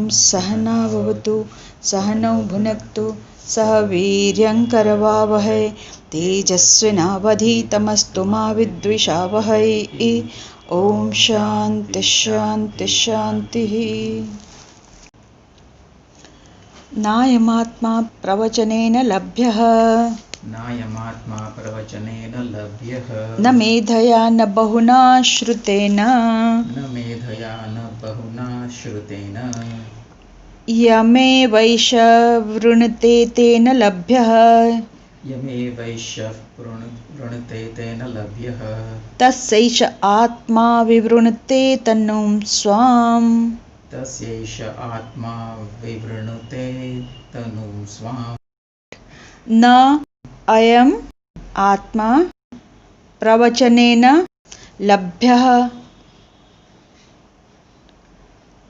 सहना भवतु सहनौ भुनक्तु सह वीर्यङ्करवावहै तेजस्विनावधीतमस्तु मा विद्विषावहै। ॐ शान्ति शान्ति शान्तिः। नायमात्मा प्रवचनेन लभ्यः नायमात्मा प्रवचनेन लभ्यः न मेधया न बहुना श्रुतेन न मेधया न बहुना श्रुतेन यमेवैष वृणुते तेन लभ्यः यमेवैष वृणुते तेन लभ्यः तस्यैष आत्मा विवृणुते तनुं स्वाम् तस्यैष आत्मा विवृणुते तनुं स्वाम्। न अयम् आत्मा प्रवचनेन लभ्यः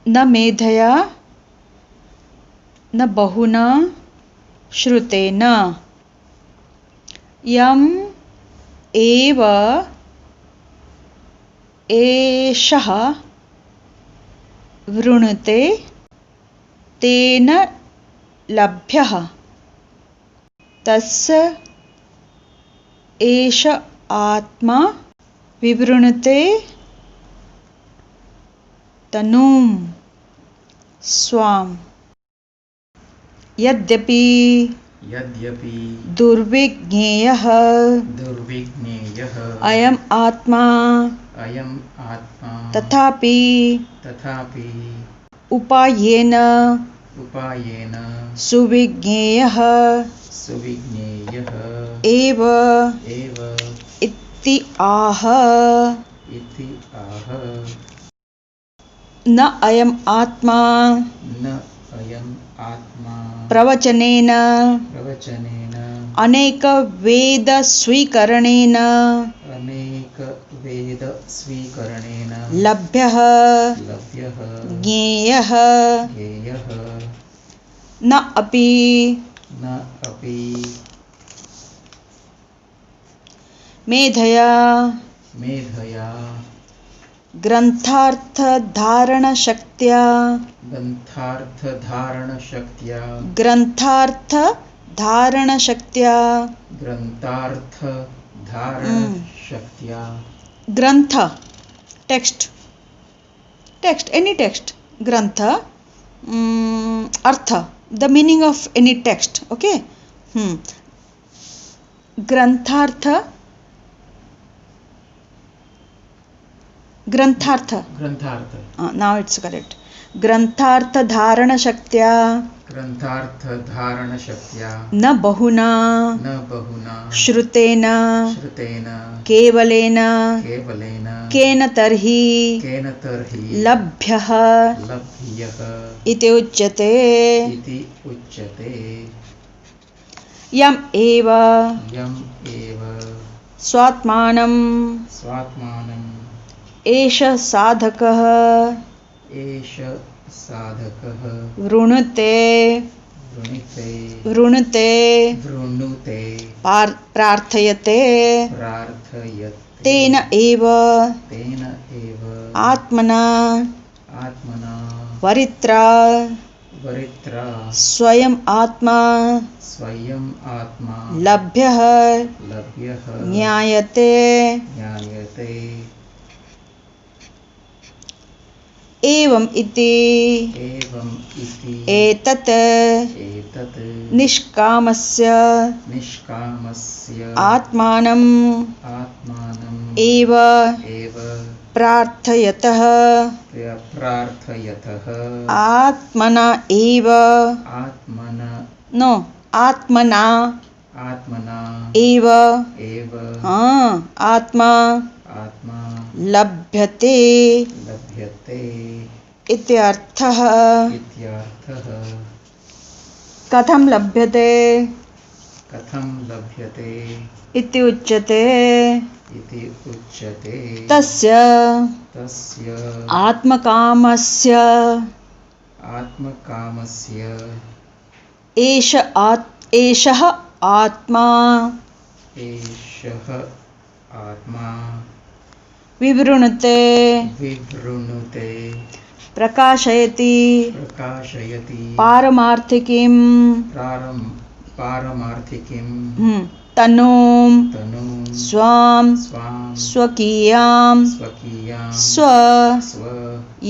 न मेधया न बहुना श्रुतेन यम् एव एषः वृणुते तेन लभ्यः तस्य एष आत्मा विवृणुते तनुं स्वाम्। यद्यपि दुर्विज्ञेयः अयम् आत्मा तथापि उपायेन सुविज्ञेयः एव इति आह। न अयम् आत्मा प्रवचनेन अनेक वेद स्वीकरणेन लभ्यः ज्ञेयः न अपि मेधया ग्रन्थार्थधारणशक्त्या ग्रंथ text any text grantha artha the meaning of any text. Okay. Granthartha now it's correct. ग्रंथार्थ धारण शक्त्या न बहुना श्रुतेन केवलेन केन तर्हि लभ्यः इति उच्यते। यम् एव स्वात्मानं एष साधकः वृणुते प्रार्थयते तेन एव आत्मना वरित्रा स्वयं आत्मा लभ्यः ज्ञायते। एवं इति एतत् निष्कामस्य आत्मानम् एव प्रार्थयतः आत्मना एव एव आत्मा लभ्यते इत्यर्थः। कथं लभ्यते इति उच्यते। तस्य आत्मकामस्य एषः आत्मा विवृणुते प्रकाशयति प्रकाशयति पारमार्थिकीं पारमार्थिकीं तनुं तनुं स्वां स्वां स्वकीयां स्वकीयां स्व स्व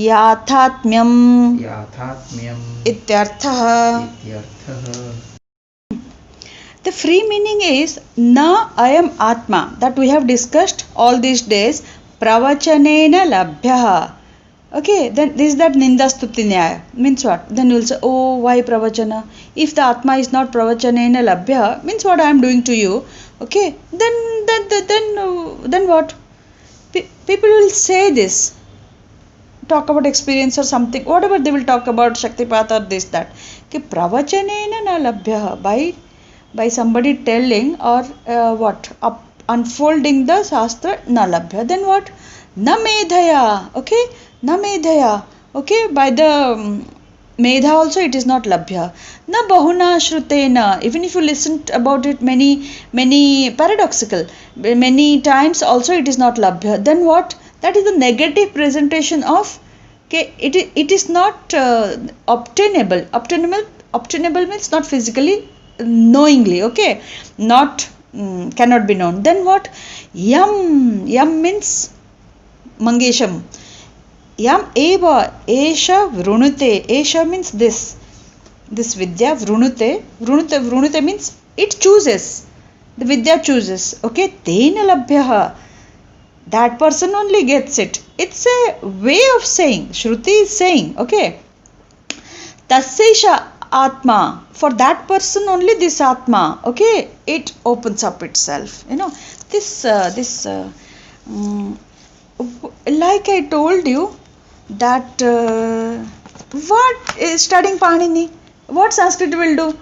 याथात्म्यम् याथात्म्यम् इत्यर्थः. इत्यर्थः. The free meaning is na ayam atma, that we have discussed all these days. Pravachanena labhyah. Okay, then this is that ninda stuti nyaya. Means what? Then you will say, oh, why pravachana? If the atma is not pravachanena labhyah, means what I am doing to you. Okay, then what? People will say this, talk about experience or something, whatever they will talk about Shaktipat or this that. Okay, pravachanena na labhyah, by somebody telling or unfolding the shastra na labhya. Then what? Na medhaya. Okay, na medhaya. Okay, by the medha also it is not labhya. Na bahuna shrutena. Even if you listen about it many paradoxical many times, also it is not labhya. Then what? That is the negative presentation of, okay, it is not obtainable. Obtainable means not physically, knowingly. Okay, not cannot be known. Then what? Yam means mangesham. Yam eva esha vrunute. Esha means this vidya. Vrunute means it chooses, the vidya chooses. Okay, tena labhyah, that person only gets it. It's a way of saying, Shruti is saying. Okay, tasyesha atma, for that person only this atma, okay, it opens up itself. This like I told you that what is studying Panini, what Sanskrit will do?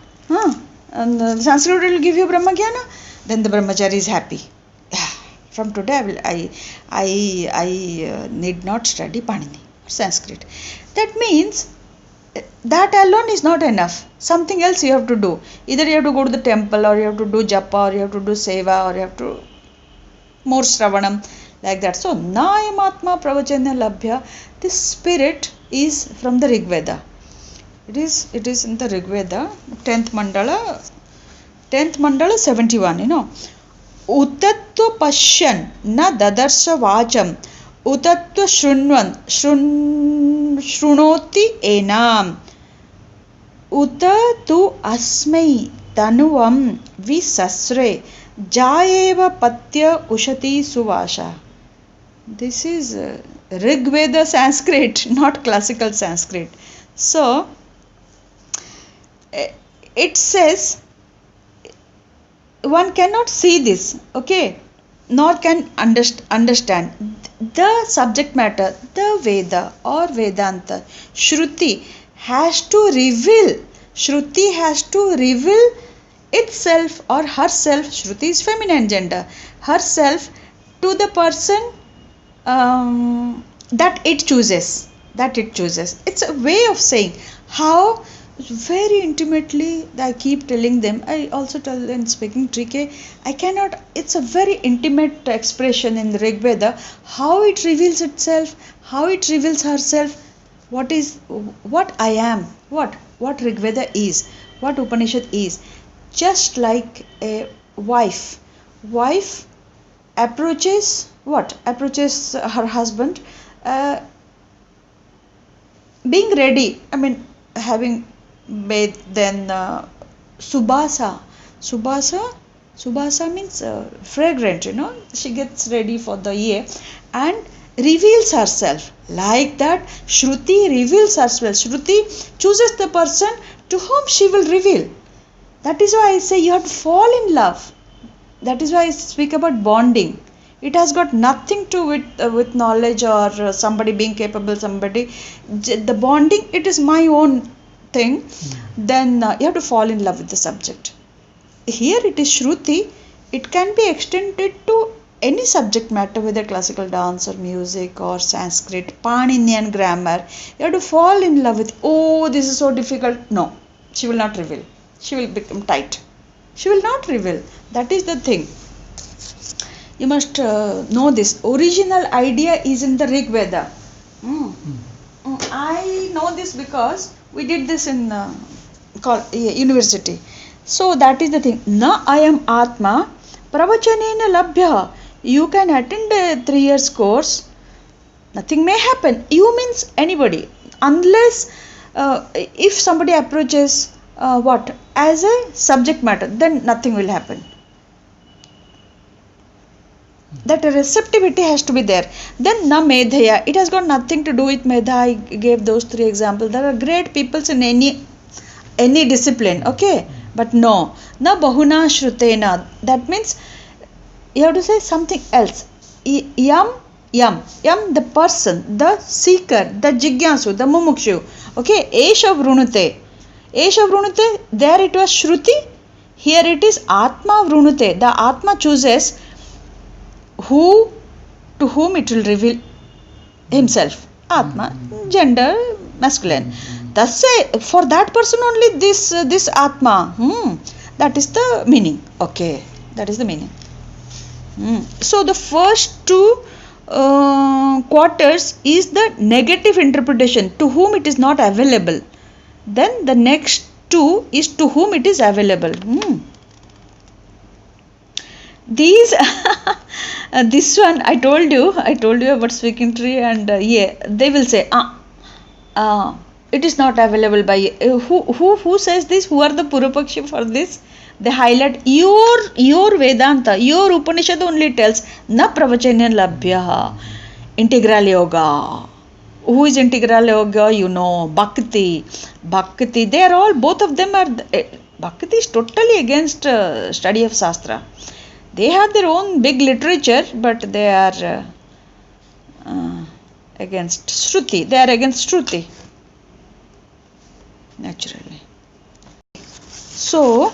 And Sanskrit will give you Brahmagyana, then the brahmachari is happy. From today I need not study Panini or Sanskrit. That means that alone is not enough. Something else you have to do. Either you have to go to the temple, or you have to do japa, or you have to do seva, or you have to more shravanam, like that. So nayam atma pravachana labhya, this spirit is from the Rig Veda. It is in the Rig Veda, 10th mandala 71. Utatva pashyan na dadarsha vacham utatva shrunoti enam uta tu asmai tanuvam visasre jayeva patya ushati suvasha. This is Rig Veda Sanskrit, not classical Sanskrit. So it says one cannot see this, okay, nor can understand the subject matter, the Veda or Vedanta. Shruti has to reveal itself or herself. Shruti is feminine gender, herself to the person that it chooses. It's a way of saying how very intimately. I keep telling them, I also tell them speaking tricky, I cannot, it's a very intimate expression in the Rig Veda, how it reveals itself, how it reveals herself, what I am, what Rig Veda is, what Upanishad is. Just like a wife approaches her husband, being ready, I mean having bathed, then subhasa means fragrant, she gets ready for the year and reveals herself. Like that, Shruti reveals herself. Shruti chooses the person to whom she will reveal. That is why I say you have to fall in love. That is why I speak about bonding. It has got nothing to with knowledge or somebody being capable, the bonding, it is my own thing. Then you have to fall in love with the subject. Here it is Shruti, it can be extended to any subject matter, whether classical dance or music or Sanskrit, Paninian grammar. You have to fall in love with, oh, this is so difficult. No, she will not reveal. She will become tight. She will not reveal. That is the thing. You must know this. Original idea is in the Rig Veda. I know this because we did this in university. So that is the thing. Na ayam atma pravachanena labhya. You can attend a 3 years course. Nothing may happen. You means anybody. Unless if somebody approaches what? As a subject matter, then nothing will happen. That receptivity has to be there. Then na medhaya, it has got nothing to do with medha. I gave those 3 examples. There are great peoples in any discipline, okay, but no, na bahuna shrutena, that means you have to say something else. Yam the person, the seeker, the jigyasu, the mumukshu, okay, esha vrunute, there it was shruti, here it is atma vrunute. The atma chooses who, to whom it will reveal himself. Atma, gender, masculine. Thus, for that person only this Atma. That is the meaning. Okay, that is the meaning. So the first two quarters is the negative interpretation, to whom it is not available. Then the next two is to whom it is available. These this one I told you about speaking tree, and they will say it is not available by who says this, who are the Purupakshi for this. They highlight your Vedanta, your Upanishad only tells na pravachanyan labhya, integral yoga. Who is integral yoga? You know, bhakti, they are all, both of them are bhakti is totally against study of Shastra. They have their own big literature, but they are against Shruti. They are against Shruti. Naturally. So,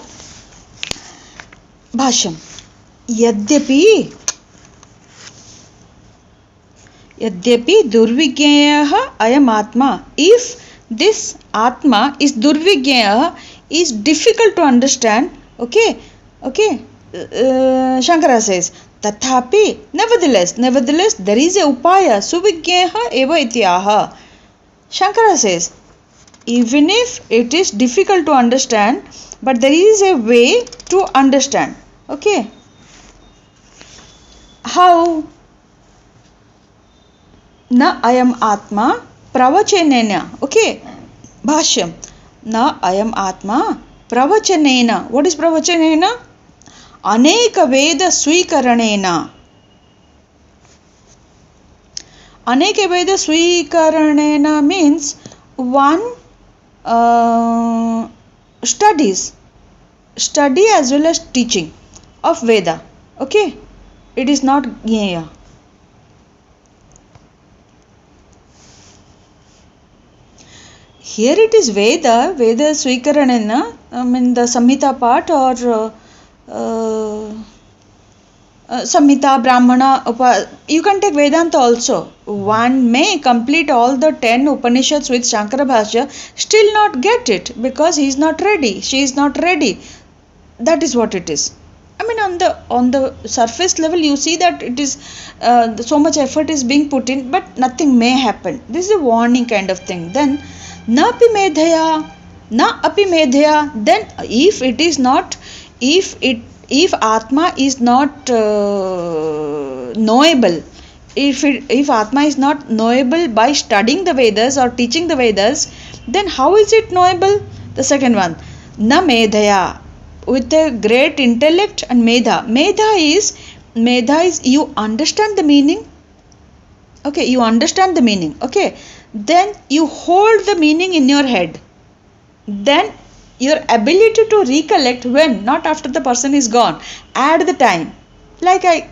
Bhashyam. Yadyapi durvigyayaha ayam atma. If this atma is durvigyayaha, is difficult to understand, okay. Shankara says, Tathapi, nevertheless, there is a upaya, suvigyaha eva ityaha. Shankara says, even if it is difficult to understand, but there is a way to understand. Okay. How? Na ayam atma pravachanena. Okay. Bhashyam. Na ayam atma pravachanena. What is pravachanena? Aneka Veda Swikaranena. Aneka Veda Swikaranena means one study as well as teaching of Veda. Okay, it is not Gyeya. Here it is Veda Swikaranena, I mean the Samhita part, or Samhita, Brahmana, you can take Vedanta also. One may complete all the 10 Upanishads with Shankara Bhashya, still not get it because he is not ready, she is not ready. That is what it is. I mean, on the surface level, you see that it is so much effort is being put in, but nothing may happen. This is a warning kind of thing. Then, na api medhaya. Then, if it is not, if Atma is not knowable, if Atma is not knowable by studying the Vedas or teaching the Vedas, then how is it knowable? The second one, na medhaya, with a great intellect, and medha. Medha is you understand the meaning. Okay, you understand the meaning. Okay, then you hold the meaning in your head. Then your ability to recollect, when, not after the person is gone, at the time. Like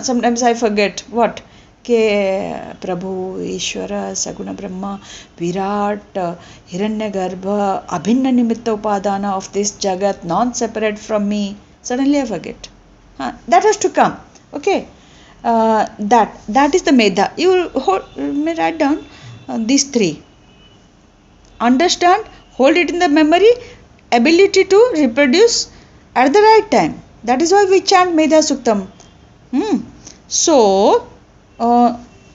sometimes I forget what. Prabhu, Ishvara, Saguna Brahma, Virat, Hiranyagarbha, Abhinna Nimitta Upadana of this Jagat, non-separate from me. Suddenly I forget. That has to come. Okay. That is the Medha. You may write down these three. Understand, hold it in the memory, ability to reproduce at the right time. That is why we chant Medha Suktam. So,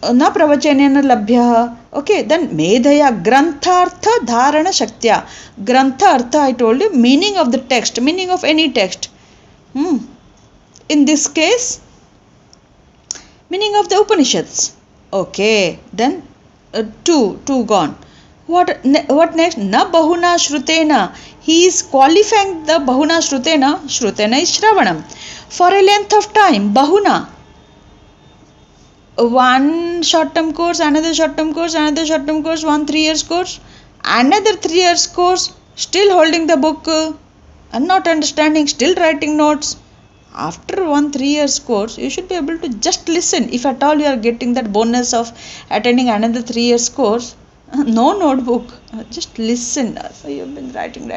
न प्रवचनेन लभ्यः. Okay, then medhaya granthartha dharana shaktya. Grantha artha, I told you, meaning of the text, meaning of any text. In this case, meaning of the Upanishads. Okay, then two gone. What next? Na bahuna shrutena. He is qualifying the bahuna shrutena. Shrutena is shravanam. For a length of time, bahuna. One short term course, another short term course, another short term course, 3 years course, another 3 years course, still holding the book and not understanding, still writing notes. After 3 years course, you should be able to just listen. If at all you are getting that bonus of attending another 3 years course, no notebook, just listen. So you have been writing,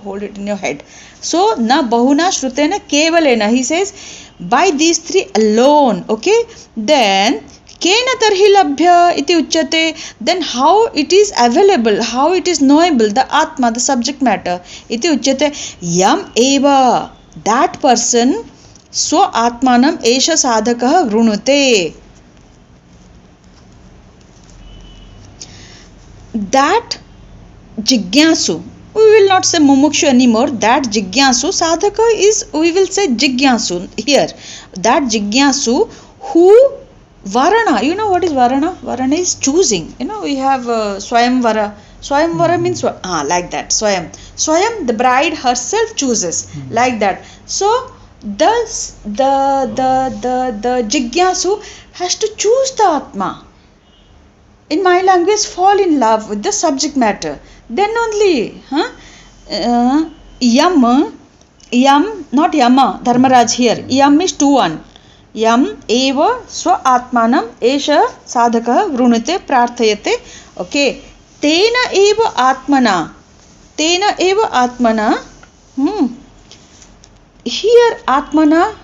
hold it in your head. So na bahuna shrutena kevalena, he says, by these three alone. Okay, then kena tarhi labhya iti uchyate, then how it is available, how it is knowable, the atma, the subject matter, iti uchyate yam eva, that person swa atmanam esha sadhakah vrunute, that jigyasu, we will not say mumukshu anymore, that jigyasu, sadhaka is, we will say jigyasu here, that jigyasu who varana, you know what is varana? Varana is choosing. We have swayamvara. Swayamvara means like that, swayam, the bride herself chooses, like that. So the jigyasu has to choose the atma. In my language, fall in love with the subject matter. Then only, yam, not yama, Dharmaraj here. Yam is 2-1. Yam eva swa atmanam esha sadhaka vrunute prarthayate. Okay. Tena eva atmana. Here atmana,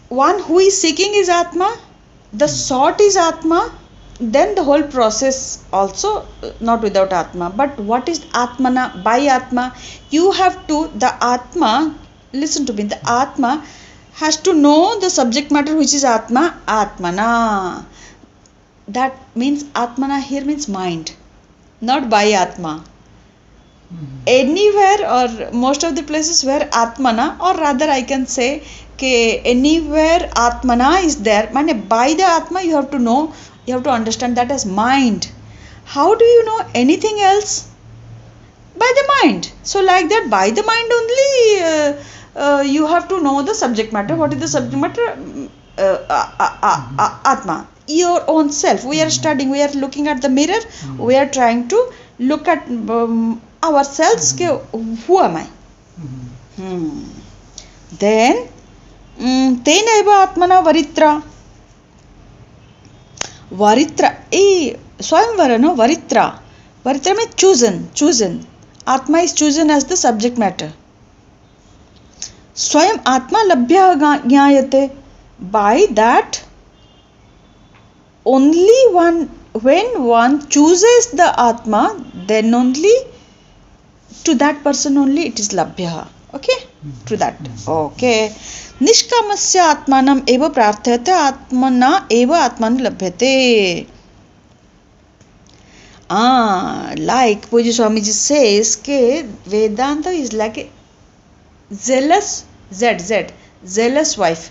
one who is seeking is atma, the sought is atma, then the whole process also not without atma. But what is atmana? By atma, you have to, the atma, listen to me, the atma has to know the subject matter which is atma, atmana. That means atmana here means mind, not by atma. Anywhere or most of the places where atmana, or rather I can say anywhere atmana is there, by the atma you have to know, you have to understand that as mind. How do you know anything else? By the mind. So like that, by the mind only you have to know the subject matter. What is the subject matter? Atma, your own self. We are studying, we are looking at the mirror, we are trying to look at ourselves. Who am I? Then tena eva atmana varitra. Swayamvara, no? Varitra means chosen. Atma is chosen as the subject matter. Swayam atma labhya jnayate. By that, only when one chooses the atma, then only to that person only it is labhya. Okay, to that. Okay. Nishkamasya atmanam eva prarthayate atmana eva atman labhyate. Like Puja Swamiji says, Vedanta is like a zealous wife.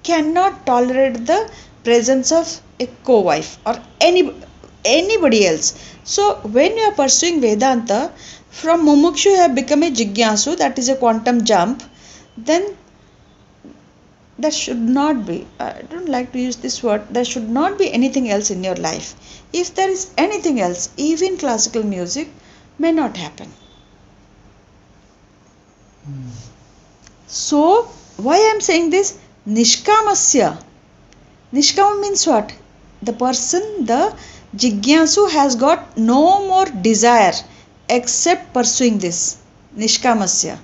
Cannot tolerate the presence of a co-wife or anybody else. So when you are pursuing Vedanta, from mumukshu you have become a jigyasu, that is a quantum jump, then there should not be, I don't like to use this word, there should not be anything else in your life. If there is anything else, even classical music may not happen. So why I am saying this? Nishkamasya. Nishkama means what? The person, the jigyasu has got no more desire except pursuing this. Nishkamasya.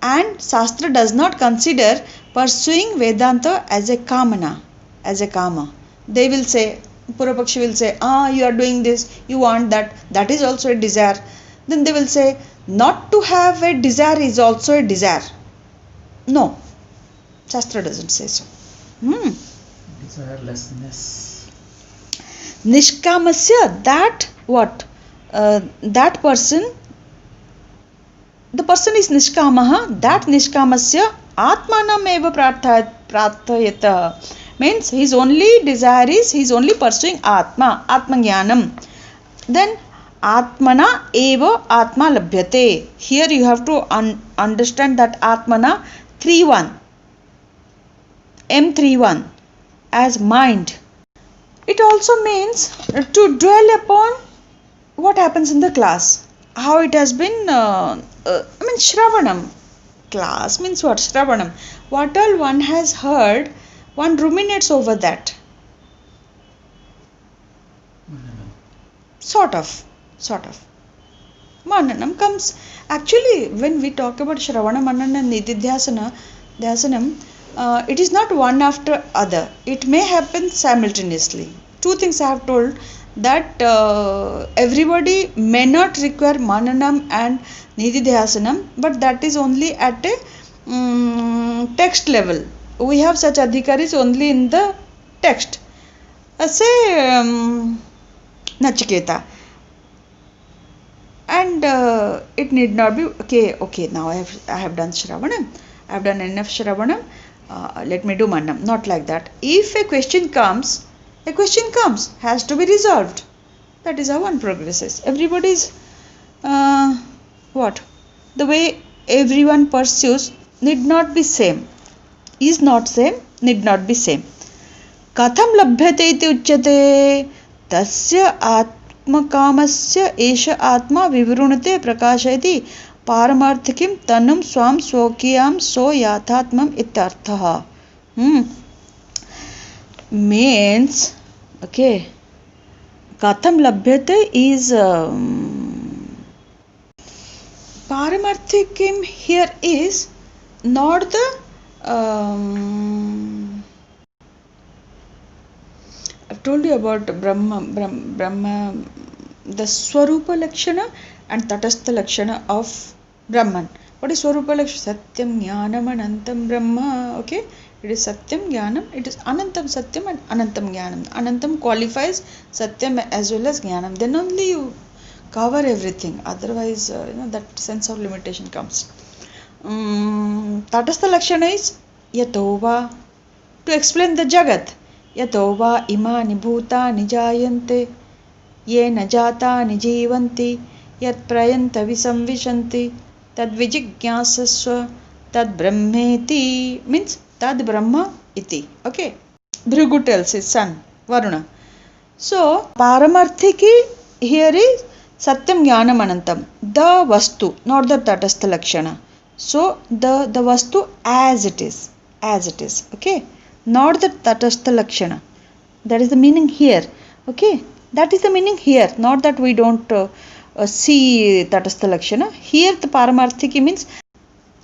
And Shastra does not consider pursuing Vedanta as a kamana, as a kama. They will say, Purapakshi will say, you are doing this, you want that, that is also a desire. Then they will say, not to have a desire is also a desire. No, Shastra doesn't say so. Desirelessness. Nishkamasya, that what? That person, the person is nishkamaha, that nishkamasya atmanam eva prarthayata. Means his only desire is, he is only pursuing atma, atmagyanam. Then atmana eva atma labhyate. Here you have to understand that atmana 3-1, M31 as mind. It also means to dwell upon what happens in the class, how it has been, Shravanam. Class means what? Shravanam. What all one has heard, one ruminates over that. Mananam. Sort of. Mananam comes, actually, when we talk about Shravana, Manana and Nididhyasanam, it is not one after other. It may happen simultaneously. Two things I have told, that everybody may not require Mananam and Nididhyasanam, but that is only at a text level. We have such adhikaris only in the text. Say Nachiketa. And it need not be okay, now I have done Shravanam, I have done enough Shravanam, let me do Manam. Not like that. If a question comes, has to be resolved. That is how one progresses. Everybody's what? The way everyone pursues need not be same. Is not same, need not be same. Katham labhyate iti uchyate tasya आत्मकामस्य एष आत्मा विवृणुते प्रकाशयति पारमार्थिकीं तनुं स्वां स्वकीयां सो याथात्मम् इत्यर्थः. Means, okay, katham labhyate is paramarthikim here is not the I've told you about Brahma, the Swarupa Lakshana and Tatastha Lakshana of Brahman. What is Swarupa Lakshana? Satyam, Jnanam, Anantam, Brahma. Okay, it is Satyam, Jnanam. It is Anantam, Satyam and Anantam, Jnanam. Anantam qualifies Satyam as well as Jnanam. Then only you cover everything. Otherwise, that sense of limitation comes. Tatastha Lakshana is Yatova. To explain the Jagat. यतो वा इमानि भूतानि जायन्ते ये न जातानि जीवन्ति यत् प्रयन्त विसंविशन्ति तद् विजिज्ञासस्व तद् ब्रह्मेति. Means tad brahma iti. Okay, Bhrigu tells his son Varuna. So paramarthiki here is satyam jnanam anantam, the vastu, not the tatastha lakshana. So the vastu as it is, okay, not the tatastha lakshana. That is the meaning here. Okay, that is the meaning here, not that we don't see tatastha lakshana. Here the paramarthiki means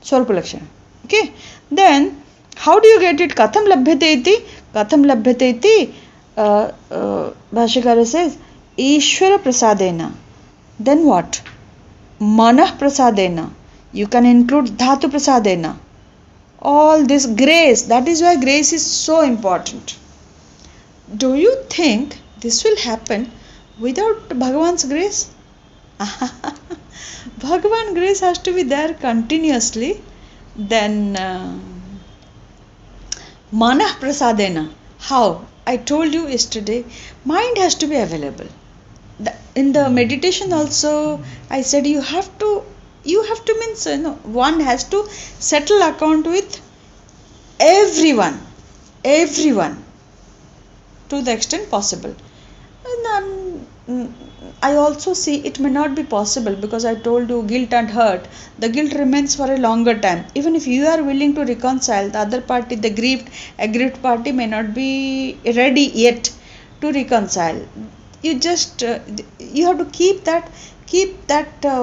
swarupa lakshana. Okay, then how do you get it? Katham labhyate iti? Katham labhyate iti? Bhashyakara says Ishvara prasadena. Then what? Manah prasadena. You can include dhatu prasadena. All this grace, that is why grace is so important. Do you think this will happen without Bhagavan's grace? Bhagavan grace has to be there continuously. Then manah prasadena. How? I told you yesterday, mind has to be available. In the meditation also I said you have to means one has to settle account with everyone to the extent possible. And I also see it may not be possible because I told you guilt and hurt. The guilt remains for a longer time. Even if you are willing to reconcile, the other party, the aggrieved party may not be ready yet to reconcile. You just you have to keep that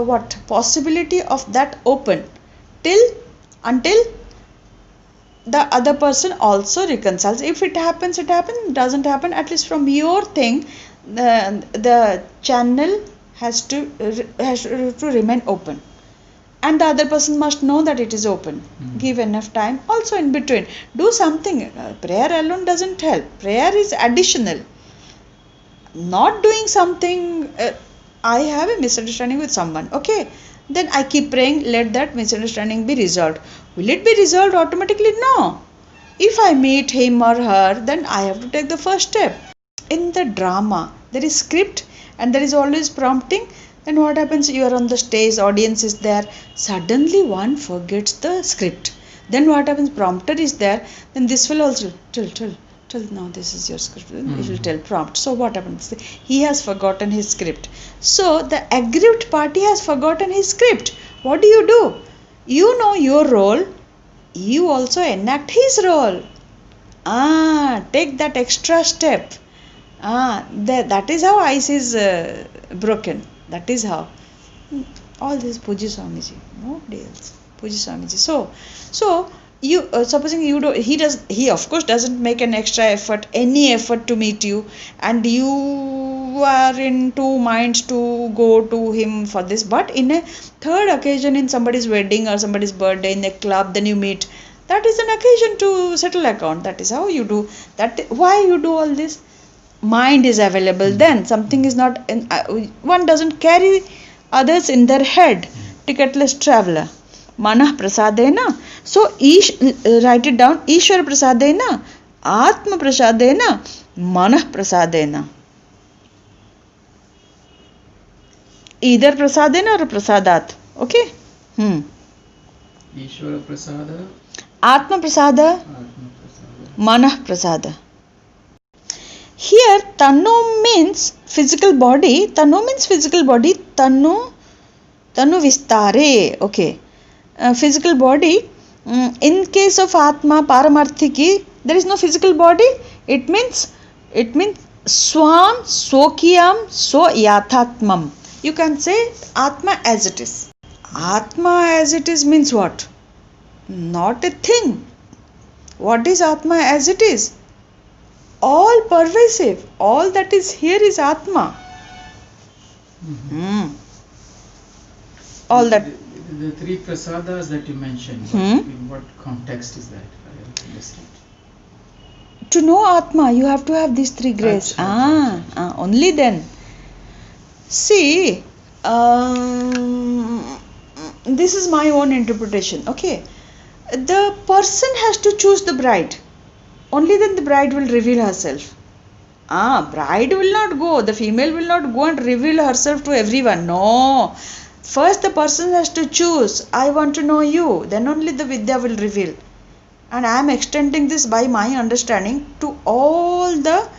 what possibility of that open until the other person also reconciles. If it happens, it happens. Doesn't happen, at least from your thing, the channel has to remain open. and the other person must know that it is open. Give enough time. Also in between, do something. Prayer alone doesn't help. Prayer is additional. Not doing something. I have a misunderstanding with someone. Okay, then I keep praying. Let that misunderstanding be resolved. Will it be resolved automatically? No. If I meet him or her, then I have to take the first step. In the drama, there is script and there is always prompting. Then what happens? You are on the stage, audience is there. Suddenly one forgets the script. Then what happens? Prompter is there. Then this will also tell. Now this is your script. It will tell prompt. So what happens? He has forgotten his script. So the aggrieved party has forgotten his script. What do? You know your role. You also enact his role. Take that extra step. That is how ice is broken. That is how. All this Puji Swamiji, nobody else. Puji Swamiji. So you supposing you do, he of course doesn't make an extra effort, any effort to meet you, and you are in two minds to go to him for this. But in a third occasion, in somebody's wedding or somebody's birthday, in a club, then you meet. That is an occasion to settle account. That is how you do that. Why you do all this? Mind is available. Then something is not. One doesn't carry others in their head. Ticketless traveler. Manah prasadena. So write it down. Ishwar prasadena, Atma prasadena, Manah prasadena. Either prasadena or prasadat. Okay. Ishvara prasada, Atma prasada, Manah prasada. Here Tanu means physical body. Tanu means physical body. Tanu vistare. Okay. Physical body. In case of Atma Paramarthiki, there is no physical body. It means Swam Swakiyam So Yathatmam. You can say Atma as it is. Atma as it is means what? Not a thing. What is Atma as it is? All pervasive. All that is here is Atma. All that. The three prasadas that you mentioned, in what context is that? I haven't understood. To know Atma, you have to have these three graces. Only then. See, this is my own interpretation. Okay, the person has to choose the bride. Only then the bride will reveal herself. Bride will not go. The female will not go and reveal herself to everyone. No. First the person has to choose. I want to know you. Then only the Vidya will reveal. And I am extending this by my understanding to all the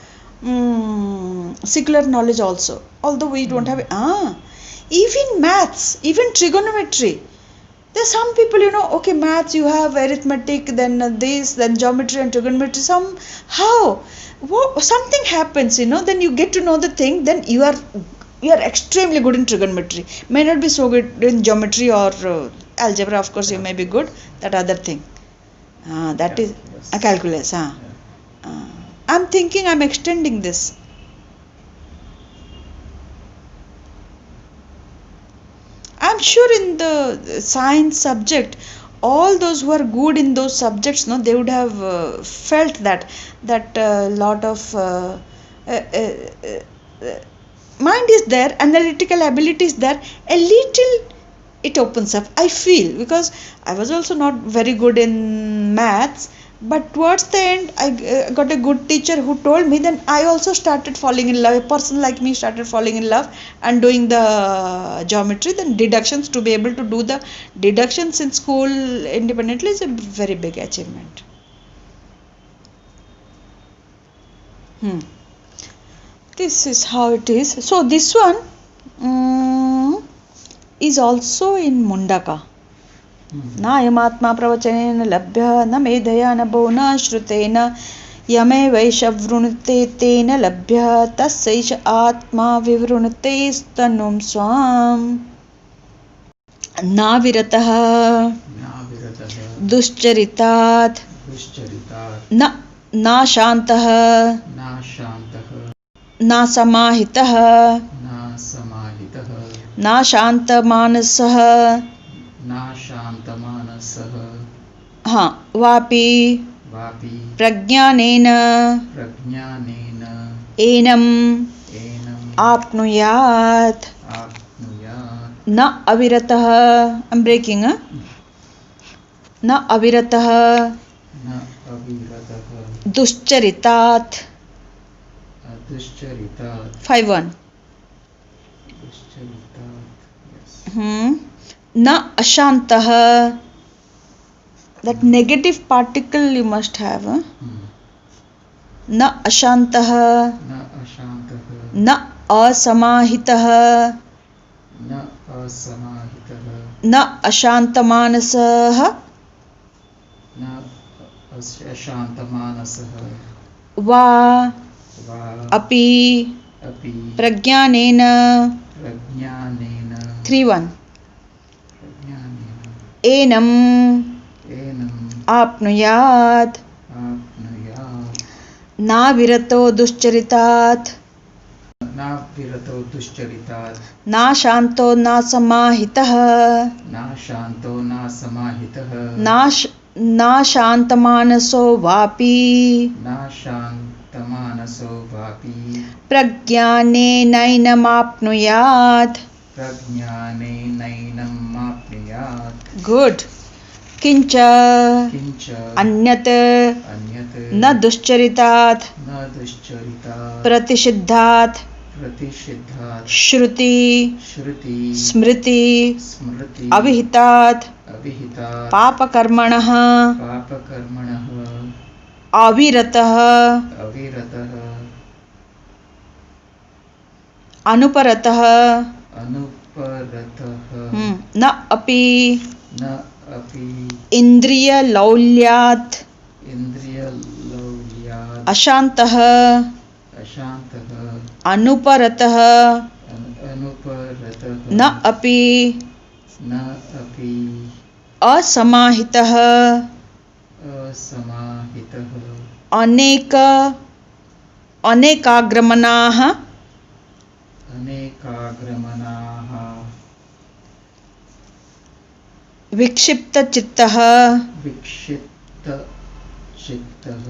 secular knowledge also. Although we don't have even maths, even trigonometry. There are some people, okay, maths, you have arithmetic, then this, then geometry and trigonometry. Somehow, something happens, then you get to know the thing, then you are extremely good in trigonometry. May not be so good in geometry or algebra, of course, you may be good. That other thing. That is calculus. I'm thinking I'm extending this. I'm sure in the science subject, all those who are good in those subjects, they would have felt that lot of mind is there, analytical ability is there, a little it opens up. I feel, because I was also not very good in maths, but towards the end I got a good teacher who told me, then I also started falling in love. A person like me started falling in love and doing the geometry, then deductions. To be able to do the deductions in school independently is a very big achievement. This is how it is. So this one is also in Mundaka. Na yamatma pravachanena labhya na medhaya na bhuna shrutena yame vaishavrunute tena labhya tasyaisha atma vivrunute stanum swam. Na viratah duscharitat na shantah na samahitah na shantamanasah नाशान्तमानसः हाँ वापि वापि प्रज्ञानेन प्रज्ञानेन एनम् एनम् आप्नुयात् आप्नुयात् न अविरतः breaking न अविरतः न अविरतः दुश्चरितात् दुश्चरितात् 5-1 दुश्चरितात् yes. न अशान्तः that negative particle you must have न अशान्तः न अशान्तः न असमाहितः न असमाहितः न अशान्तमानसः न अशान्तमानसः वा वा अपि अपि प्रज्ञानेन प्रज्ञानेन 3-1 प्रज्ञानेन एनम् एनम् आप्नुयात् आप्नुयात् नाविरतो दुश्चरितात् नाविरतो दुश्चरितात् नाशान्तो नासमाहितः नाशान्तो नासमाहितः नाशान्तमानसो वापि नाशान्तमानसो वापि प्रज्ञानेनैनमाप्नुयात् प्रज्ञानेनैनमाप्नुयात् गुड किंच किञ्च अन्यत् अन्यत् न दुश्चरितात् न दुश्चरितात् प्रतिषिद्धात् प्रतिषिद्धात् श्रुति श्रुति स्मृति स्मृति अविहितात् अविहितात् पापकर्मणः पापकर्मणः अविरतः अविरतः अनुपरतः अनुपरतः न अपि न अपि इन्द्रियलौल्यात् इन्द्रियलौल्यात् अशान्तः अशान्तः अनुपरतः अनुपरतः न अपि न अपि असमाहितः असमाहितः अनेकाग्रमणाः अनेकाग्रमणाः विक्षिप्तचित्तः विक्षिप्तचित्तः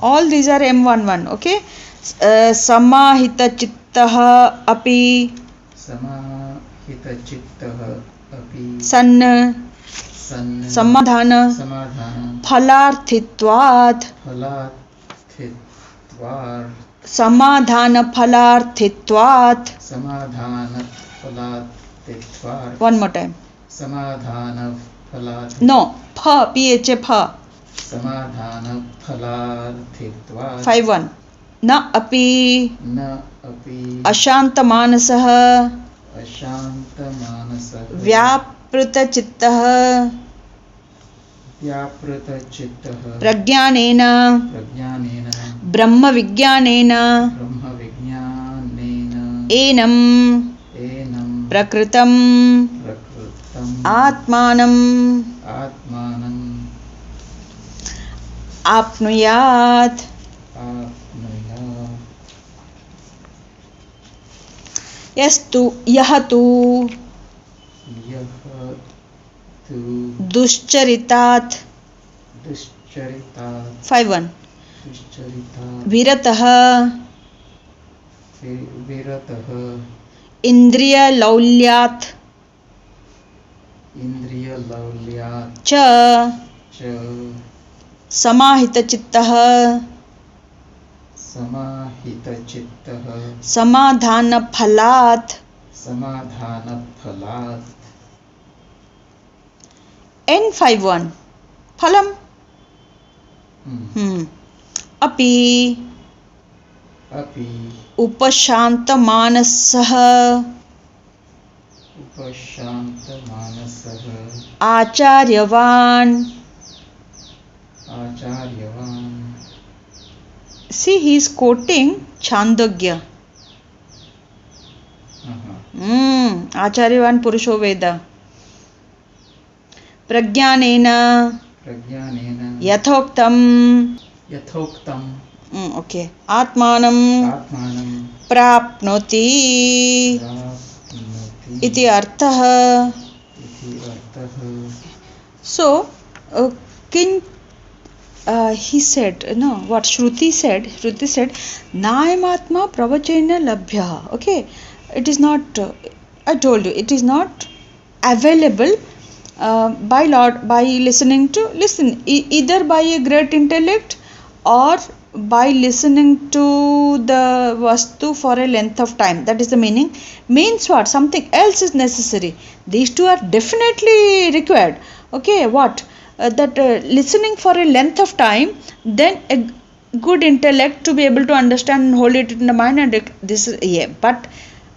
all these are M11 okay समाहितचित्तः अपि समाहितचित्तः अपि सन् सन् समाधान फलार्थित्वात् फलार्थित्वात् समाधानफलार्थित्वात् समाधानफलार्थित्वात् one more time समाधानफलार्थ no pha pha pha समाधानफलार्थित्वात् 5-1 न अपि न अपि अशान्तमानसः अशान्तमानसः व्यापृतचित्तः व्यापृतचित्तः प्रज्ञानेन प्रज्ञानेन ब्रह्मविज्ञानेन ब्रह्मविज्ञानेन एनं एनं प्रकृतं प्रकृतम् आत्मानम् आत्मानम् आप्नुयात् आप्नुयात् यः तु यः तु दुश्चरितात् दुश्चरितात् 5-1 दुश्चरितात् विरतः विरतः इन्द्रियलौल्यात् इन्द्रियलौल्यात् च च समाहितचित्तः समाहितचित्तः समाधानफलात् समाधानफलात् N51 फलम् अपि अपि उपशान्तमानसः उपशान्तमानसः आचार्यवान् आचार्यवान् see he is quoting Chandogya आचार्यवान् पुरुषो वेद प्रज्ञानेन यथोक्तं ओके आत्मानं प्राप्नोति इति अर्थः So, King, he said, no, what Shruti said, Naimatma pravachena labhya. Okay, it is not, I told you, it is not available by either by a great intellect or by listening to the vastu for a length of time. That is the meaning. Means what? Something else is necessary. These two are definitely required. Okay, what? That listening for a length of time, then a good intellect to be able to understand and hold it in the mind, and this is, yeah. But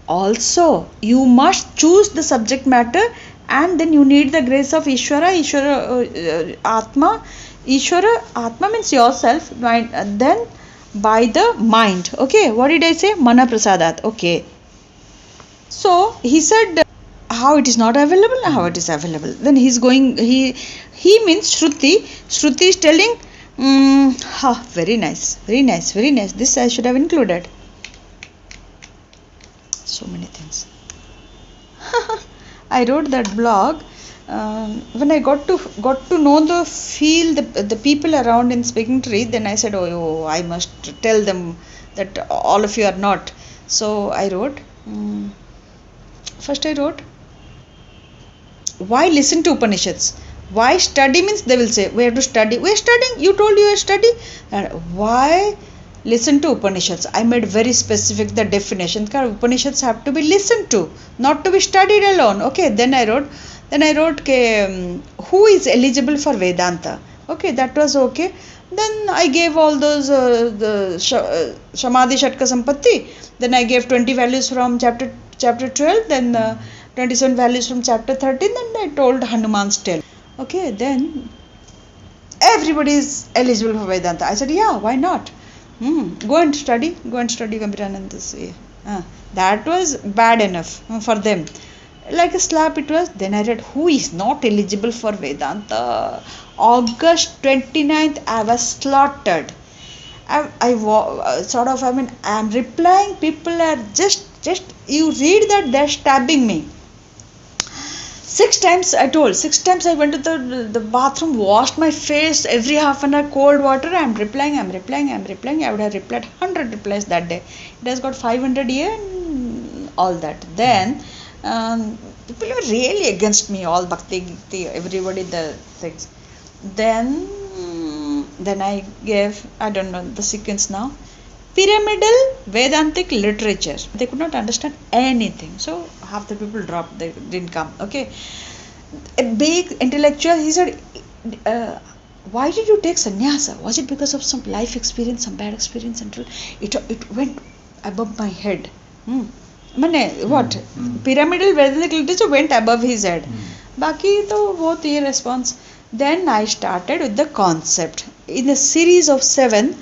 also you must choose the subject matter, and then you need the grace of Ishvara. Atma means yourself, mind, then by the mind. Okay, what did I say? Mana prasadat. Okay, so he said how it is not available and how it is available. Then he means Shruti is telling, very nice, very nice, very nice. This I should have included. So many things. I wrote that blog when I got to know the people around in Speaking Tree. Then I said, oh, I must tell them that all of you are not. So I wrote. First I wrote, why listen to Upanishads? Why study? Means they will say, we have to study. We are studying. You told you are study. And why listen to Upanishads? I made very specific the definition. Because Upanishads have to be listened to, not to be studied alone. Okay. Then I wrote, who is eligible for Vedanta? Okay, that was okay. Then I gave all those Samadhi Shatka Sampatti. Then I gave 20 values from chapter 12. Then 27 values from chapter 13. Then I told Hanuman's tale. Okay, then everybody is eligible for Vedanta. I said, yeah, why not? Go and study Gambhirananda's. That was bad enough for them. Like a slap it was. Then I read, who is not eligible for Vedanta? August 29th, I was slaughtered. I am replying. People are just you read that they're stabbing me. 6 times I went to the bathroom, washed my face every half an hour, cold water. I'm replying. I would have replied 100 replies that day. It has got 500 here and all that. Then people were really against me, all Bhakti, everybody, the things. Then I gave, I don't know the sequence now, pyramidal Vedantic literature. They could not understand anything. So half the people dropped, they didn't come. Okay. A big intellectual, he said, why did you take sannyasa? Was it because of some life experience, some bad experience? Until it went above my head. What? Pyramidal Vedic literature went above his head. Baki to both ye response. Then I started with the concept. In a series of 7,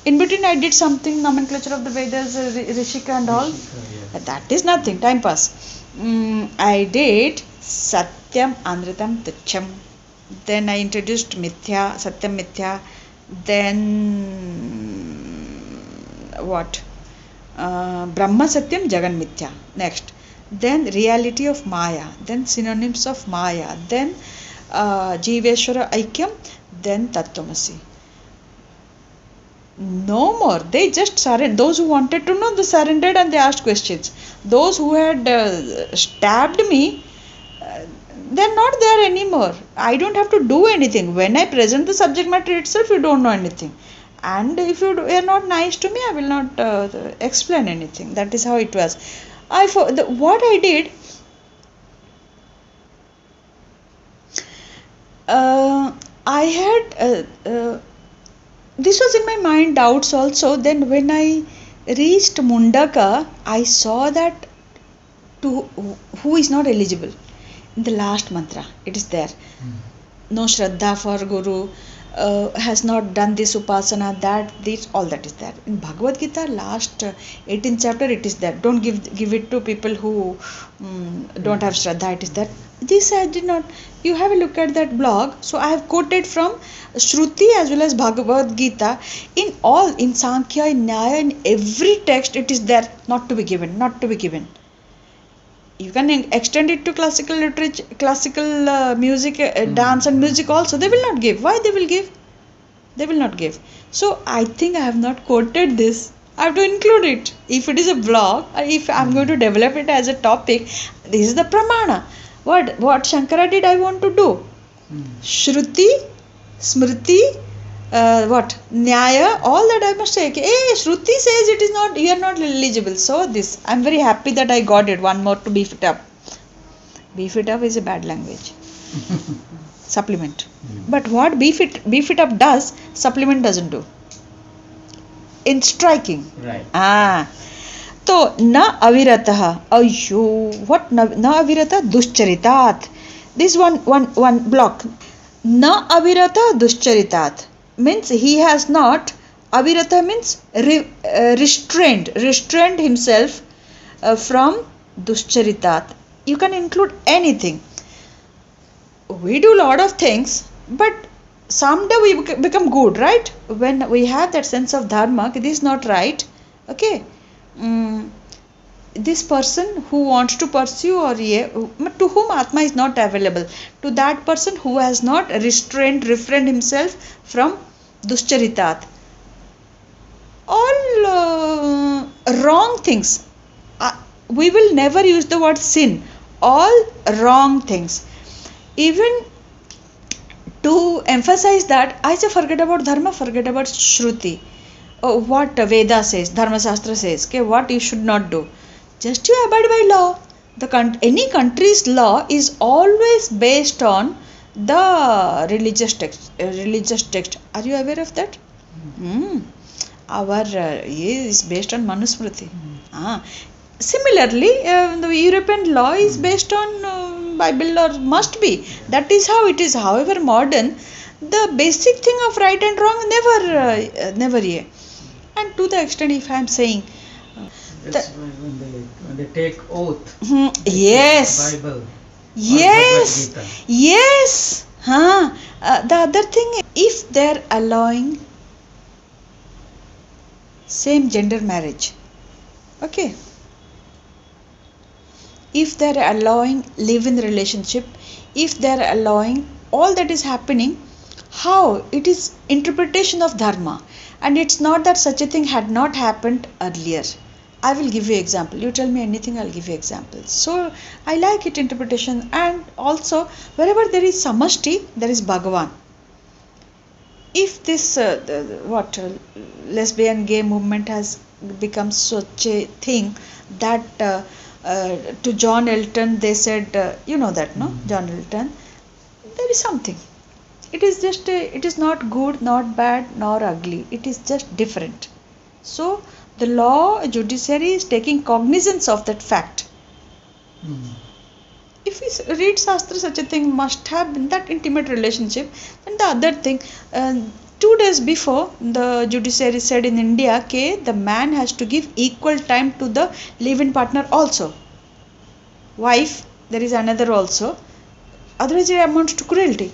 in between I did something, nomenclature of the Vedas, Rishika and all. Yeah. That is nothing, time pass. I did Satyam, Amritam, Tucham. Then I introduced Mithya, Satyam Mithya. Then what? Brahma Satyam, Jagan Mithya. Next. Then reality of Maya. Then synonyms of Maya. Then Jiveshwara Aikyam. Then Tattvamasi. No more. They just surrendered. Those who wanted to know, they surrendered and they asked questions. Those who had stabbed me, they're not there anymore. I don't have to do anything. When I present the subject matter itself, you don't know anything. And if you are not nice to me, I will not explain anything. That is how it was. What I did, I had this was in my mind, doubts also. Then when I reached Mundaka, I saw that who is not eligible. In the last mantra, it is there. No Shraddha for Guru, has not done this upasana, this, all that is there. In Bhagavad Gita, last 18th chapter, it is there. Don't give it to people who don't have Shraddha, it is there. This I did not. You have a look at that blog. So I have quoted from Shruti as well as Bhagavad Gita. In Sankhya, in Nyaya, in every text, it is there. Not to be given. You can extend it to classical literature, classical music, dance and music also. They will not give. Why they will give? They will not give. So I think I have not quoted this. I have to include it. If it is a blog, or if I am going to develop it as a topic, this is the pramana. What Shankara did, I want to do. Shruti, Smriti, what Nyaya, all that I must say. Hey, Shruti says it is not, you are not eligible. So this, I am very happy that I got it. One more to beef it up. Beef it up is a bad language. Supplement. But what beef it up does, supplement doesn't do. In striking. Right. So na aviratah. Ayyo, what na avirata? Duscharitat. This one block. Na avirata duscharitat means he has not. Avirata means restrained himself from duscharitat. You can include anything. We do a lot of things, but someday we become good, right? When we have that sense of dharma, this is not right. Okay. This person who wants to pursue or to whom Atma is not available, to that person who has not refrained himself from duscharitat. All wrong things. We will never use the word sin. All wrong things. Even to emphasize that, I say forget about dharma, forget about Shruti. What Veda says, Dharma Shastra says, okay, what you should not do. Just you abide by law. Any country's law is always based on the religious text. Are you aware of that? Our is based on Manusmriti. Similarly, the European law is based on Bible, or must be. That is how it is. However modern, the basic thing of right and wrong never. And to the extent, if I am saying, that's why when they take oath. Yes. Bible. Yes. The other thing, if they are allowing same gender marriage, okay. If they are allowing live-in relationship, if they are allowing all that is happening, how it is interpretation of dharma, and it's not that such a thing had not happened earlier. I will give you example. You tell me anything, I'll give you examples. So I like it interpretation, and also wherever there is samashti, there is Bhagavan. If this lesbian gay movement has become such a thing that to John Elton they said, you know that, no? John Elton, there is something. It is just it is not good, not bad, nor ugly. It is just different. So the law, judiciary is taking cognizance of that fact. If we read Shastra, such a thing must have been that intimate relationship. And the other thing, 2 days before, the judiciary said in India, the man has to give equal time to the live-in partner also. Wife, there is another also. Otherwise it amounts to cruelty.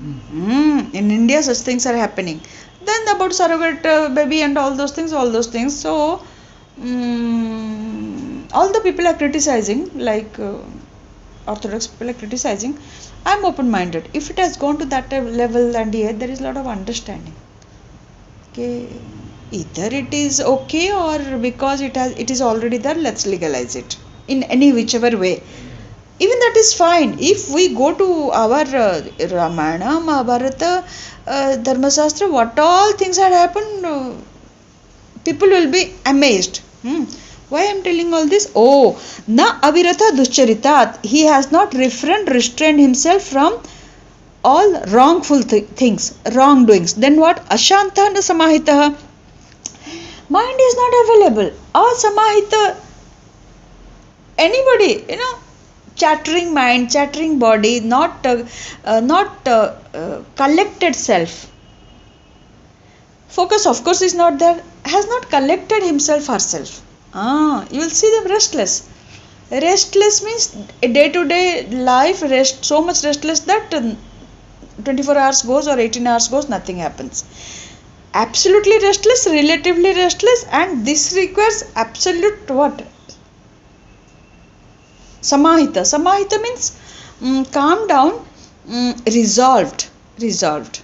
In India such things are happening. Then about surrogate baby and all those things. So all the people are criticizing, like orthodox people are criticizing. I am open-minded. If it has gone to that level, and yet there is a lot of understanding. Okay, either it is okay, or because it is already there, let's legalize it in any whichever way. Even that is fine. If we go to our Ramayana, Mahabharata, Dharma Shastra, what all things had happened, people will be amazed. Why I am telling all this? Na avirata duscharitat. He has not restrained himself from all wrongful things, wrongdoings. Then what? Ashanta na samahita. Mind is not available. Asamahita. Anybody, chattering mind, chattering body, not collected self. Focus, of course, is not there. Has not collected himself, herself. You will see them restless. Restless means day-to-day life, so much restless that 24 hours goes or 18 hours goes, nothing happens. Absolutely restless, relatively restless, and this requires absolute what? Samahita. Samahita means calm down, resolved. Resolved.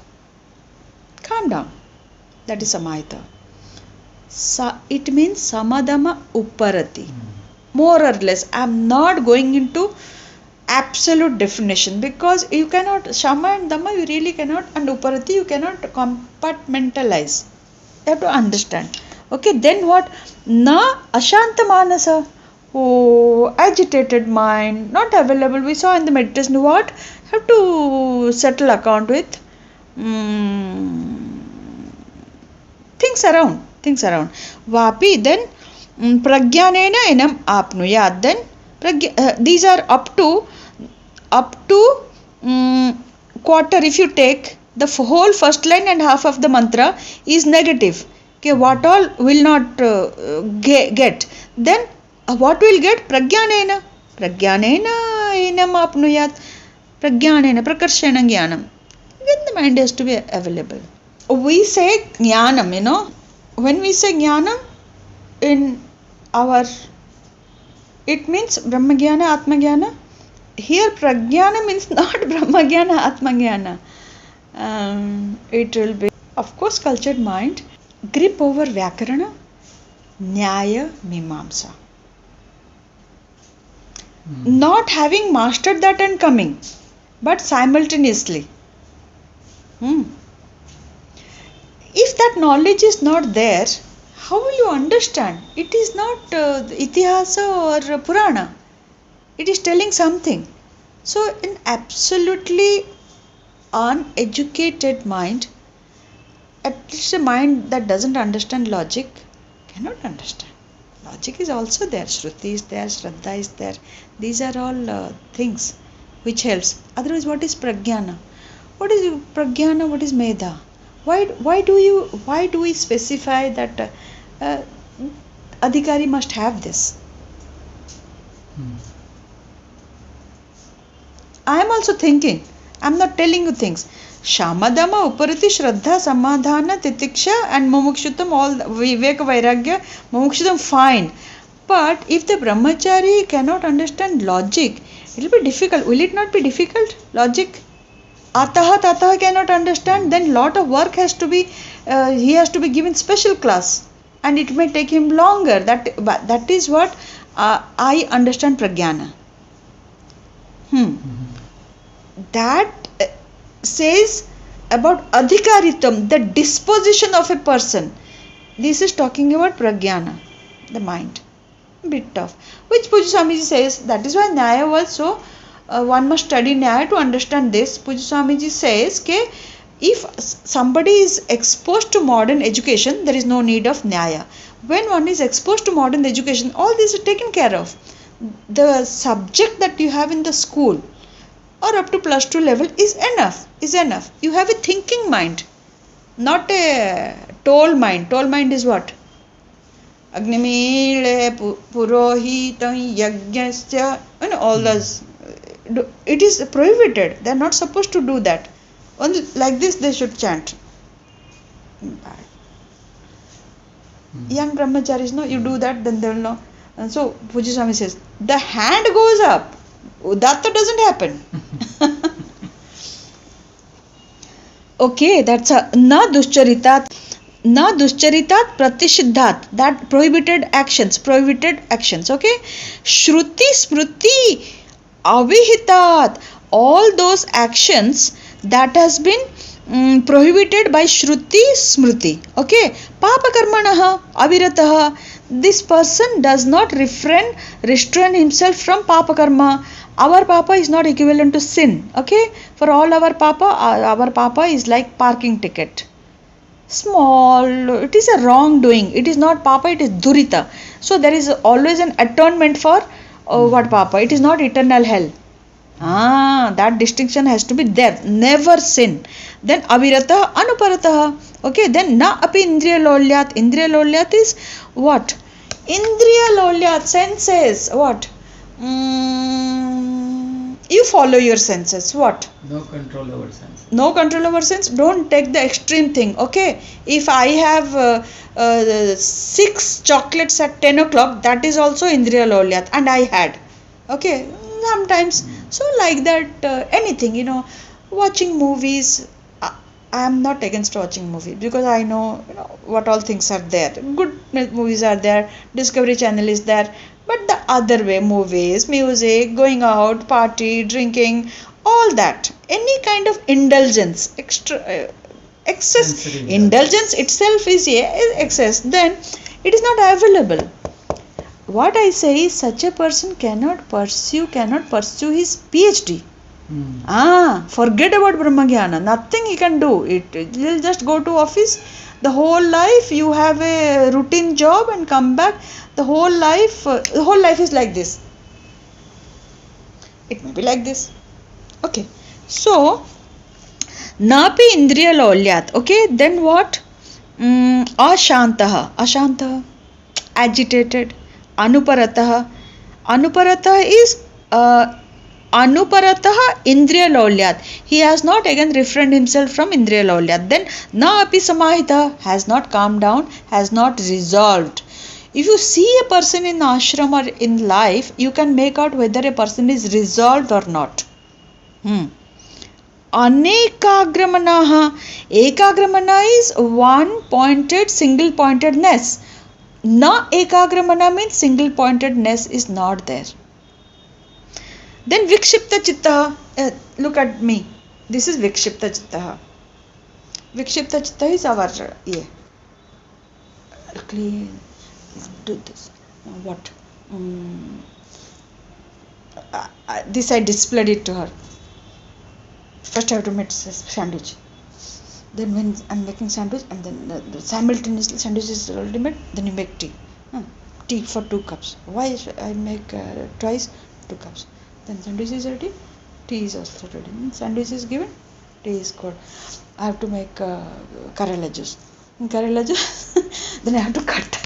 Calm down. That is Samahita. It means Samadama Upparati. More or less. I am not going into absolute definition, because you cannot, Shama and Dama you really cannot, and Upparati you cannot compartmentalize. You have to understand. Okay, then what? Na Ashanta Manasa. Oh, agitated mind, not available. We saw in the meditation what? Have to settle account with things around. Things around. Vapi, then pragyanena enam apnuyat. Then these are up to quarter. If you take the whole first line and half of the mantra is negative. Okay, what all will not get. Then what will get? Pragyanena. Pragyanena enam apnuyat. Pragyanena, prakarshena jnanam. Then the mind has to be available. We say jnanam, when we say jnanam in our, it means Brahmagyana, Atmagyana. Here Pragyana means not Brahmagyana, Atmagyana. It will be, of course, cultured mind, grip over Vyakarana, Nyaya, Mimamsa. Not having mastered that and coming, but simultaneously. If that knowledge is not there, how will you understand? It is not Itihasa or Purana. It is telling something. So, an absolutely uneducated mind, at least a mind that doesn't understand logic, cannot understand. Logic is also there. Shruti is there, Shraddha is there. These are all things which helps. Otherwise, what is Pragyana? What is Pragyana? What is Medha? Why do we specify that Adhikari must have this? I am also thinking. I am not telling you things. Shamadama, Upparati, Shraddha, Samadhana, Titiksha and Mumukshutam, all Viveka, Vairagya, Mumukshutam, fine. But if the Brahmachari cannot understand logic, it will be difficult. Will it not be difficult? Logic? Ataha, Tataha cannot understand, then lot of work has to be, he has to be given special class. And it may take him longer. That is what I understand Pragyana. That says about adhikaritam, the disposition of a person. This is talking about Pragyana, the mind. Bit tough. Which Pujya Swamiji says, that is why Nyaya was so, one must study Nyaya to understand this. Pujya Swamiji says, okay, if somebody is exposed to modern education, there is no need of Nyaya. When one is exposed to modern education, all these are taken care of. The subject that you have in the school or up to plus 2 level is enough. You have a thinking mind, not a toll mind. Toll mind is what? Agnimile purohitam yajnasya, and all those. It is prohibited. They are not supposed to do that. Only like this they should chant. Bad. Young brahmacharis, no, you do that, then they will know. And so Pujya Swami says, the hand goes up. That doesn't happen. Okay, that's a na duscharitat pratishidhat, that prohibited actions. Okay, shruti smruti avihitat, all those actions that has been prohibited by shruti smruti. Okay, papa karmanaha avirataha, this person does not restrain himself from papa karma. Our papa is not equivalent to sin. Okay, for all our papa is like parking ticket. Small, it is a wrongdoing. It is not papa, it is durita. So there is always an atonement for what papa. It is not eternal hell. That distinction has to be there. Never sin. Then avirataha anuparataha. Okay, then na api indriya lolyat. Indriya lolyat is what? Indriya lolyat, senses. What? You follow your senses. What? No control over sense. No control over sense. Don't take the extreme thing. Okay, if I have 6 chocolates at 10 o'clock, that is also indriya lolyat, and I had. Okay, sometimes. So like that, anything, watching movies. I am not against watching movies because I know, what all things are there. Good movies are there. Discovery Channel is there. But the other way, movies, music, going out, party, drinking, all that. Any kind of indulgence, excess. Sensory Indulgence itself is excess. Then it is not available. What I say is, such a person cannot pursue his PhD. Forget about Brahmagyana. Nothing he can do. He'll just go to office. The whole life you have a routine job and come back. The whole life is like this. It may be like this. Okay. So, napi indriya laulyat. Okay. Then what? Ashantah. Agitated. Anuparatah. Anuparatah is Anuparatah Indriya Laulyat. He has not again refrained himself from Indriya Laulyat. Then Na api samahita, has not calmed down, has not resolved. If you see a person in ashram or in life, you can make out whether a person is resolved or not. Anekagramanaha. Ekagramana is one pointed, single pointedness. Na ekagramana means single pointedness is not there. Then Vikshipta Chitta. Look at me. This is Vikshipta Chitta. Vikshipta Chitta is our clean. Do this. What? This I displayed it to her. First I have to make sandwich. Then when I'm making sandwich, and then simultaneously sandwich is already made, then you make tea. Tea for 2 cups. Why I make twice 2 cups? Then sandwich is ready, tea is also ready. Sandwich is given, tea is good. I have to make Karela juice. Karela juice, then I have to cut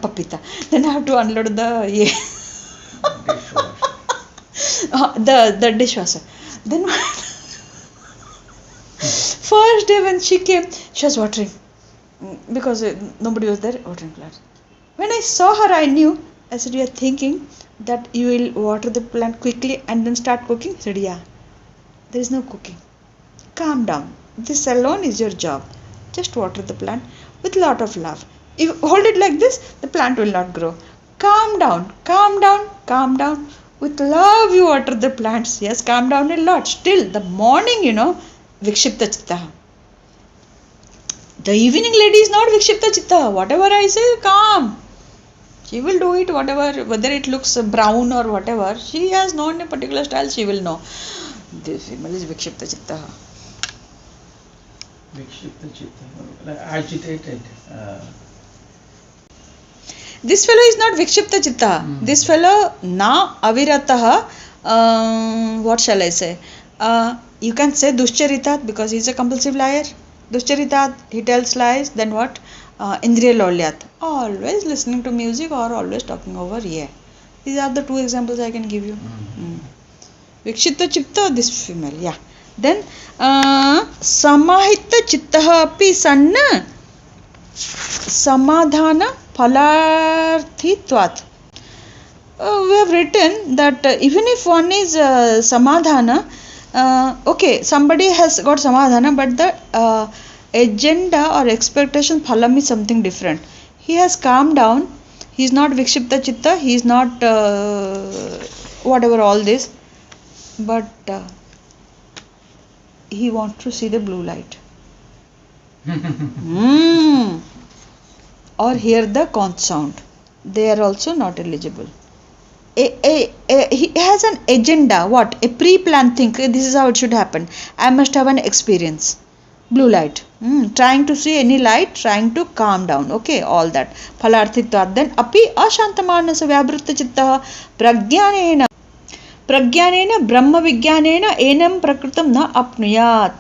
papita. Then I have to unload the the dishwasher. Then first day when she came, she was watering because nobody was there, watering plants. When I saw her, I knew. I said, you are thinking that you will water the plant quickly and then start cooking? He said, yeah. There is no cooking. Calm down. This alone is your job. Just water the plant with a lot of love. If you hold it like this, the plant will not grow. Calm down. With love you water the plants. Yes, calm down a lot. Still, the morning, Vikshipta Chitta. The evening lady is not Vikshipta Chitta. Whatever I say, calm. She will do it, whether it looks brown or whatever. She has known a particular style, she will know. This female is Vikshipta Chitta. Vikshipta Chitta, agitated. This fellow is not Vikshipta Chitta. This fellow, na avirataha, what shall I say? You can say Duscharitat because he is a compulsive liar. Duscharitat, he tells lies. Then what? Indriya Laulyat, always listening to music or always talking over here. These are the 2 examples I can give you. Vikshipta Chitta, this female, yeah. Then Samahita Chittaha api sanna Samadhana Phalarthitvat. We have written that even if one is Samadhana, okay, somebody has got Samadhana, but the agenda or expectation phalam is something different. He has calmed down. He is not Vikshipta Chitta. He is not whatever all this, but he wants to see the blue light or hear the conch sound. They are also not eligible. He has an agenda. What? A pre-planned thing. This is how it should happen. I must have an experience. Blue light. Trying to see any light, trying to calm down. Okay, all that. Phalarthitvat. Then api ashantamanasa vyabhrutta chitta prajnanena brahma vijnanena enam prakritam na apnuyat.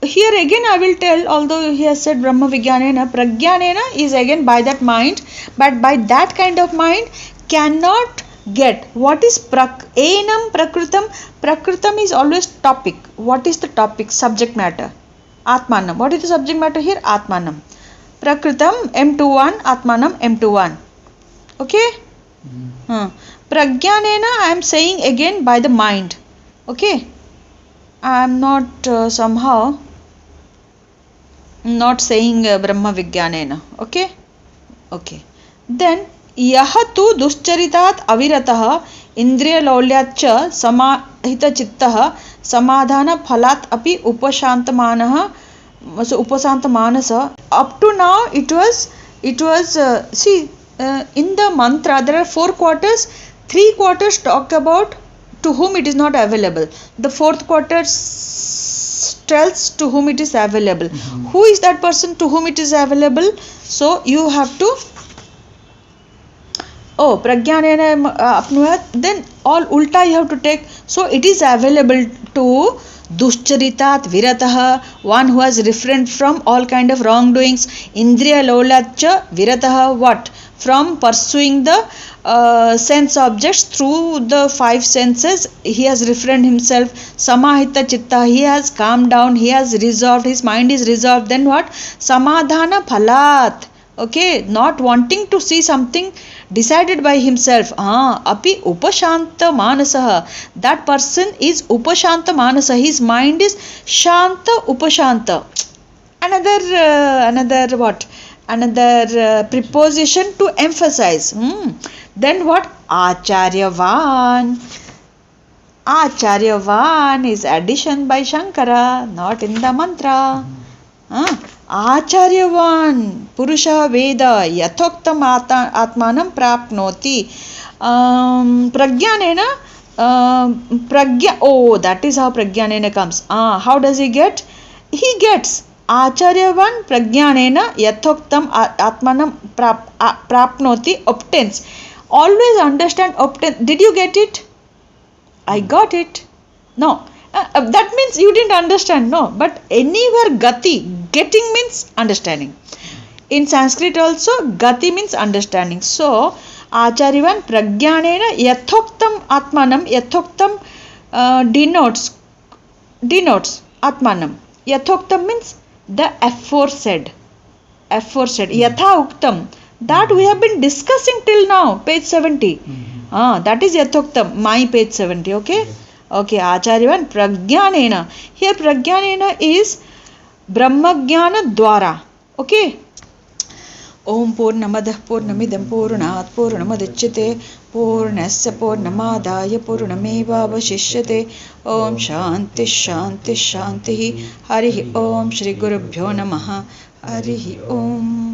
Here again I will tell, although he has said Brahma Vijnanena, Prajnanena is again by that mind, but by that kind of mind cannot get. What is Enam Prakritam? Prakritam is always topic. What is the topic? Subject matter. Atmanam. What is the subject matter here? Atmanam. Prakritam M21, Atmanam M21. Okay? Prajnanena, I am saying again by the mind. Okay, I am not somehow not saying Brahma Vijnanena. Okay. Then यह तु दुश्चरितात् अविरतः इन्द्रियलौल्याच्च समाहितचित्तः समाधानफलात् अपि उपशान्तमानः up to now it was see in the mantra there are 4 quarters. 3 quarters talk about to whom it is not available. The 4th quarter tells to whom it is available. Who is that person to whom it is available? So you have to prajnanena apnuyat, then all ulta you have to take. So it is available to duscharitat viratah, one who has refrained from all kind of wrongdoings. Indriya lolacha viratah, what? From pursuing the sense objects through the 5 senses, he has refrained himself. Samahita chitta, he has calmed down, he has resolved, his mind is resolved. Then what? Samadhana phalat, okay, not wanting to see something decided by himself. Api upashanta manasah, that person is upashanta manasa, his mind is shanta upashanta. Another what? Another preposition to emphasize. Then what? Acharyavan. Acharyavan is addition by Shankara, not in the mantra. Acharyavan Purusha Veda Yathoktam Atmanam Prapnoti. Prajnanena Pragya. That is how Prajnanena comes. How does he get? He gets Acharyavan Prajnanena Yathoktam Atmanam Prapnoti, obtains. Always understand obtain. Did you get it? I got it. No. That means you didn't understand. No. But anywhere gati, getting means understanding. In Sanskrit also gati means understanding. So Acharyavan Prajnanena Yathoktam Atmanam. Yathoktam denotes Atmanam. Yathoktam means the aforesaid. Yatha Uktam. That we have been discussing till now, page 70. That is Yathoktam, my page 70. Okay? Okay, Acharyavan Prajnanena. Here Prajnanena is Brahmajnana Dwara. Okay? Om Purnamadah Purnamidam Purnat Purnamudachyate Purnasya Purnamadaya Purnameva Vashishyate. Om Shanti Shanti Shanti. Harihi Om Shri Gurubhyo Namaha. Harihi Om.